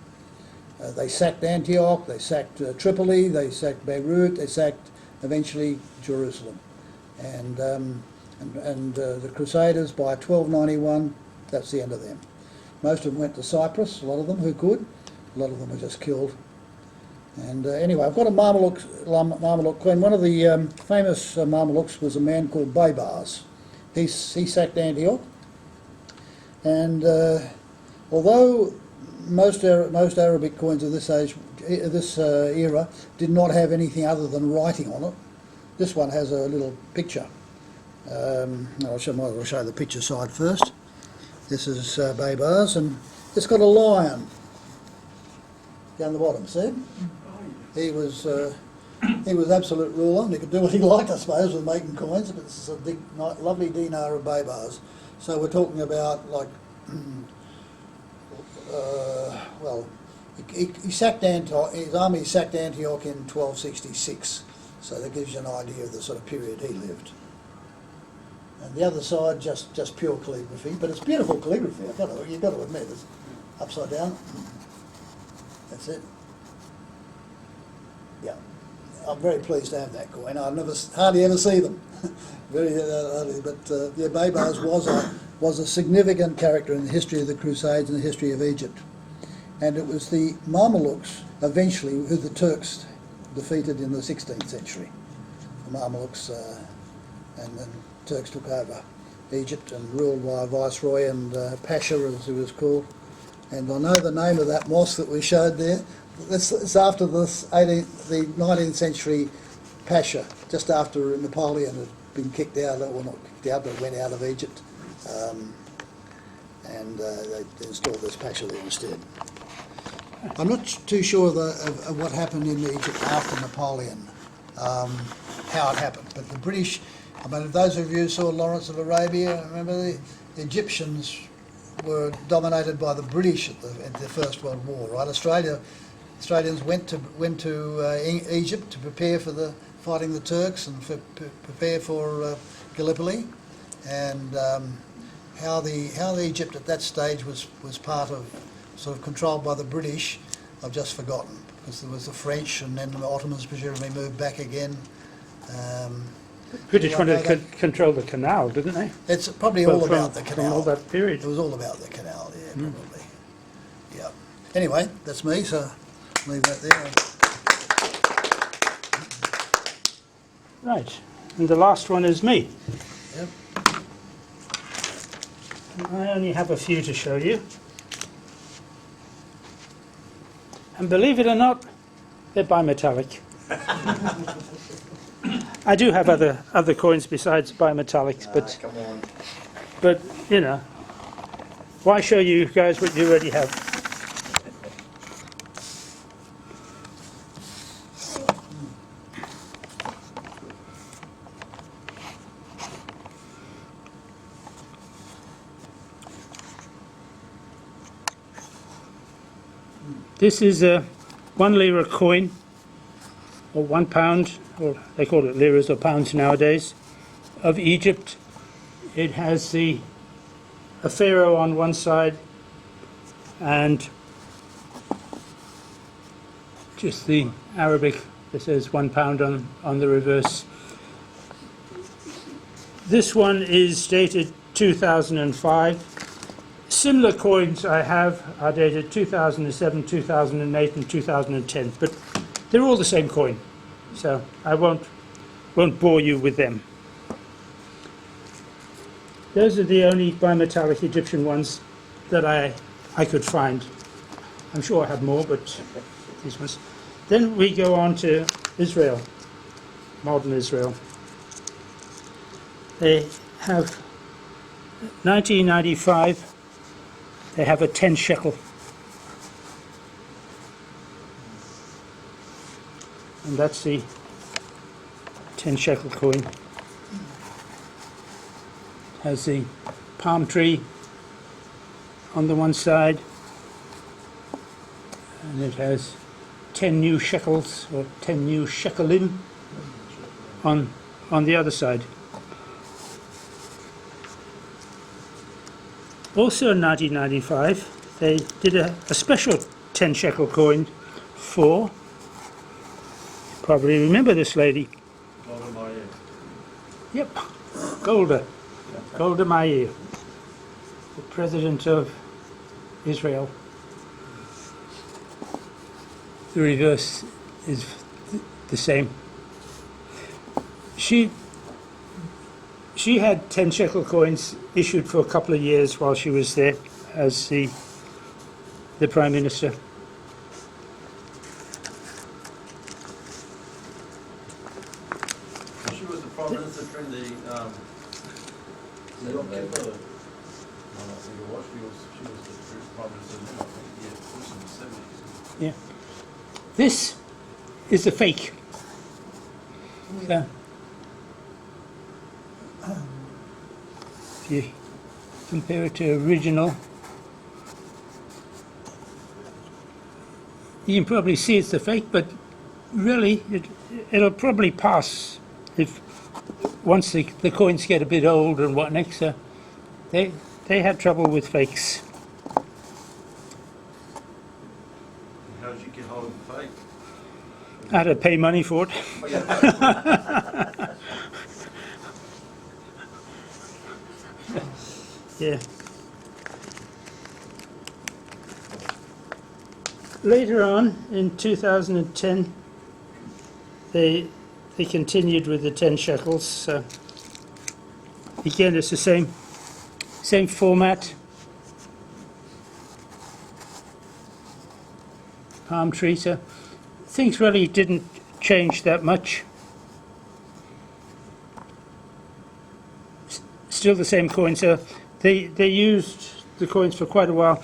They sacked Antioch, they sacked Tripoli, they sacked Beirut, they sacked eventually Jerusalem. And the Crusaders by 1291, that's the end of them. Most of them went to Cyprus, a lot of them who could, a lot of them were just killed. And anyway, I've got a Mameluke queen. One of the famous Mamelukes was a man called Baybars. He sacked Antioch, and although most Arabic coins of this era did not have anything other than writing on it, this one has a little picture. I'll show the picture side first. This is Baybars, and it's got a lion down the bottom. See? He was absolute ruler, and he could do what he liked, I suppose, with making coins. But it's a big, lovely dinar of Baybars. So we're talking about like, well, he sacked Antioch. His army sacked Antioch in 1266. So that gives you an idea of the sort of period he lived. And the other side, just pure calligraphy, but it's beautiful calligraphy. You've got to admit, it's upside down. That's it. Yeah, I'm very pleased to have that coin. I hardly ever see them. Very hardly, but yeah, Baybars was a significant character in the history of the Crusades and the history of Egypt. And it was the Mamelukes eventually who the Turks defeated in the 16th century. The Mamelukes and then Turks took over Egypt and ruled by a viceroy and Pasha, as he was called. And I know the name of that mosque that we showed there. It's after the 19th century Pasha, just after Napoleon had been kicked out, well not kicked out, but went out of Egypt. And they installed this Pasha there instead. I'm not too sure of what happened in Egypt after Napoleon, how it happened. But the British, I mean, those of you who saw Lawrence of Arabia, remember the Egyptians were dominated by the British at the First World War, right? Australians went to Egypt to prepare for fighting the Turks and prepare for Gallipoli, and how the Egypt at that stage was part of, sort of controlled by the British, I've just forgotten, because there was the French and then the Ottomans presumably moved back again. British wanted to control the canal, didn't they? It's probably all about the canal. From all that period. It was all about the canal, yeah, probably. Yeah. Anyway, that's me, so leave that there. Right, and the last one is me. Yep. I only have a few to show you. And believe it or not, they're bimetallic. I do have other coins besides bimetallics, Come on. but you know, why show you guys what you already have? This is a 1 lira coin, or £1, or they call it liras or pounds nowadays, of Egypt. It has a pharaoh on one side and just the Arabic that says £1 on the reverse. This one is dated 2005. Similar coins I have are dated 2007, 2008 and 2010, but they're all the same coin, so I won't bore you with them. Those are the only bimetallic Egyptian ones that I could find. I'm sure I have more, but these ones. Then we go on to Israel, modern Israel. They have 1995. They have a 10 shekel. And that's the 10 shekel coin. It has the palm tree on the one side, and it has 10 new shekels, or 10 new shekelim on the other side. Also in 1995, they did a special 10 shekel coin for, probably remember this lady. Golda Meir. Yep, Golda Meir, the president of Israel. The reverse is the same. She had 10 shekel coins issued for a couple of years while she was there as the Prime Minister. She was the Prime Minister during the Yom Kippur. No, I think it was. She was the Prime Minister then, I think. Yeah, it was in the 70s. Yeah. This is a fake. So, if you compare it to original, you can probably see it's a fake, but really it'll probably pass if once the coins get a bit old and whatnot. So they had trouble with fakes. How did you get hold of the fake? I had to pay money for it. Yeah. Later on, in 2010, they continued with the 10 shekels. So again, it's the same format. Palm tree. So things really didn't change that much. Still the same coin. So they used the coins for quite a while.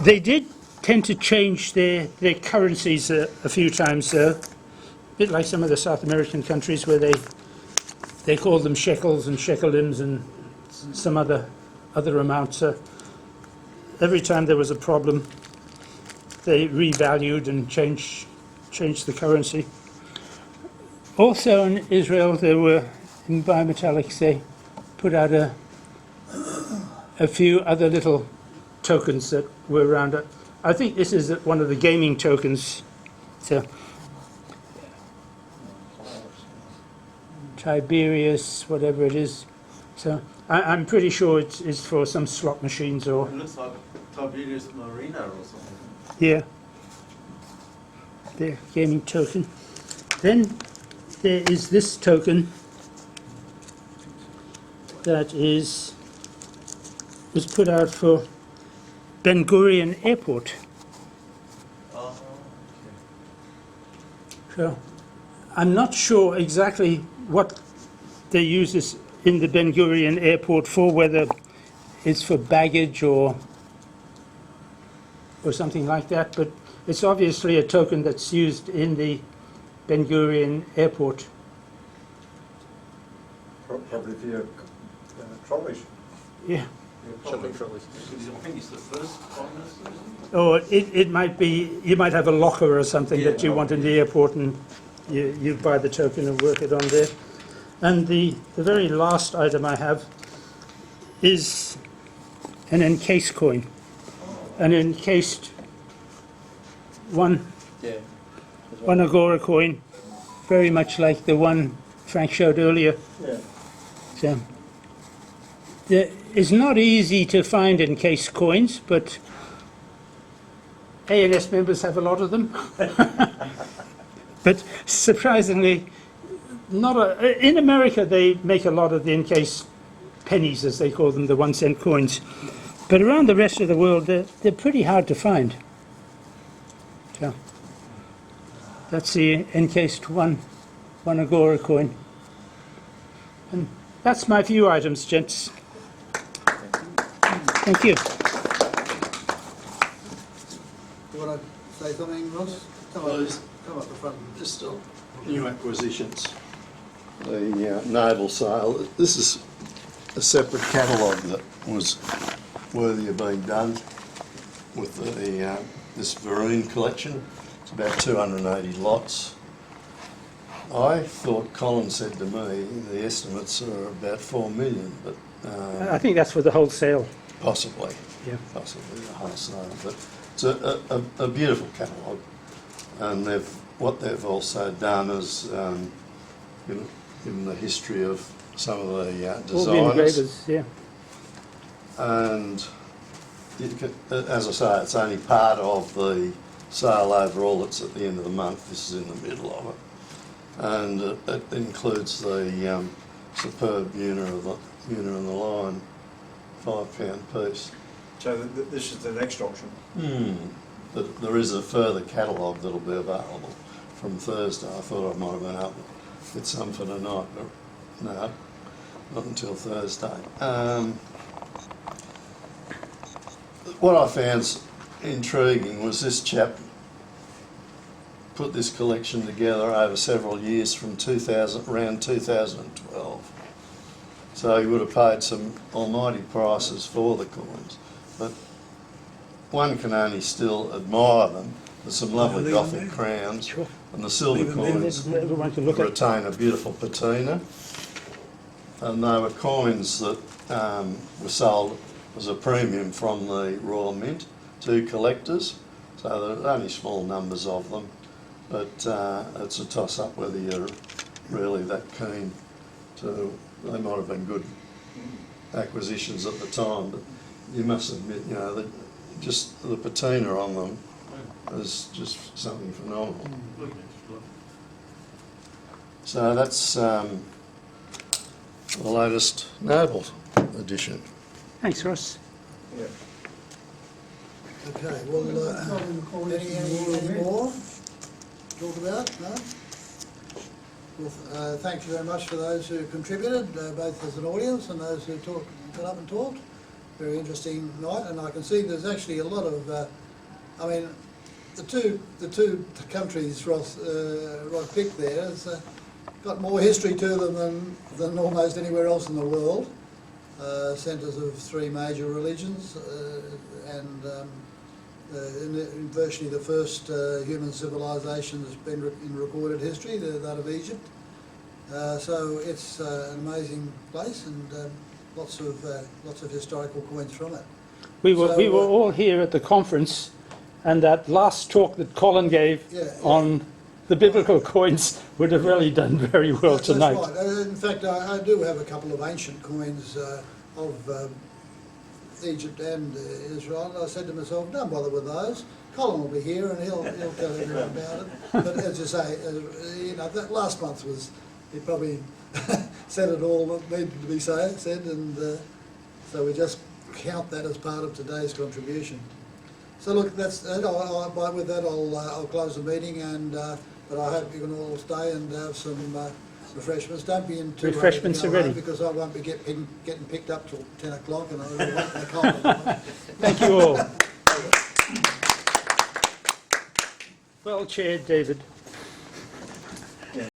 They did tend to change their currencies a few times, a bit like some of the South American countries where they call them shekels and shekelims and some other amounts. So every time there was a problem, they revalued and changed the currency. Also in Israel, there were, in bimetallics, they put out a few other little tokens that were around it. I think this is one of the gaming tokens. So Tiberius, whatever it is. So I'm pretty sure it's for some slot machines or It looks like Tiberius Marina or something. yeah, their gaming token. Then there is this token that was put out for Ben Gurion Airport. Oh, So I'm not sure exactly what they use this in the Ben Gurion Airport for, whether it's for baggage or something like that, but it's obviously a token that's used in the Ben Gurion Airport. Probably for your trolleys. Yeah. Shopping trolleys. I think he's the first Prime Minister, isn't he? Or it might be, you might have a locker or something that you want in the airport, and you buy the token and work it on there. And the very last item I have is an encased coin. An encased one Agora coin, very much like the one Frank showed earlier. Yeah. So, it's not easy to find encased coins, but A&S members have a lot of them. But surprisingly, in America they make a lot of the encased pennies, as they call them, the 1 cent coins. But around the rest of the world, they're pretty hard to find. So, that's the encased one Agora coin. And that's my few items, gents. Thank you. You want to say something, Ross? Come up the front. Just on new acquisitions, the naval sale. This is a separate catalogue that was worthy of being done with this Varun collection. It's about 280 lots. I thought Colin said to me the estimates are about 4 million, but I think that's for the wholesale. possibly, Yeah. possibly the wholesale. But it's a beautiful catalogue, and what they've also done is given the history of some of the All the designers. engravers, yeah. And as I say, it's only part of the sale overall. It's at the end of the month. This is in the middle of it, and it includes the superb Una and the Lion, £5 piece. So this is the next auction? But there is a further catalogue that'll be available from Thursday. I thought I might have been able to get some for tonight, but no, not until Thursday. What I found intriguing was this chap put this collection together over several years from around 2012. So he would have paid some almighty prices for the coins, but one can only still admire them. There's some lovely Gothic crowns, Sure. and the silver coins Everyone can look at. retain a beautiful patina. And they were coins that were sold as a premium from the Royal Mint to collectors. So there are only small numbers of them, but it's a toss-up whether you're really that keen to. They might have been good acquisitions at the time, but you must admit, that just the patina on them is just something phenomenal. So that's the latest Noble edition. Thanks, Ross. Yeah. Okay, well, any more to talk about? No? Well, thank you very much for those who contributed, both as an audience and those who got up and talked. Very interesting night, and I can see there's actually a lot of, the two countries Ross picked there has got more history to them than almost anywhere else in the world. Centres of three major religions, and in virtually the first human civilization that's been in recorded history, that of Egypt. So it's an amazing place, and lots of historical coins from it. We were all here at the conference, and that last talk that Colin gave on the biblical coins would have really done very well tonight. That's right. In fact, I do have a couple of ancient coins of Egypt and Israel. I said to myself, don't bother with those. Colin will be here and he'll tell everyone about it. But as you say, that last month he probably said it all that needed to be said, and so we just count that as part of today's contribution. So look, that's it. With that, I'll close the meeting, and but I hope you can all stay and have some refreshments. Don't be in too late Refreshments are ready. because I won't be getting picked up till 10 o'clock, and I really want my coffee. Thank you all. Well chaired, David.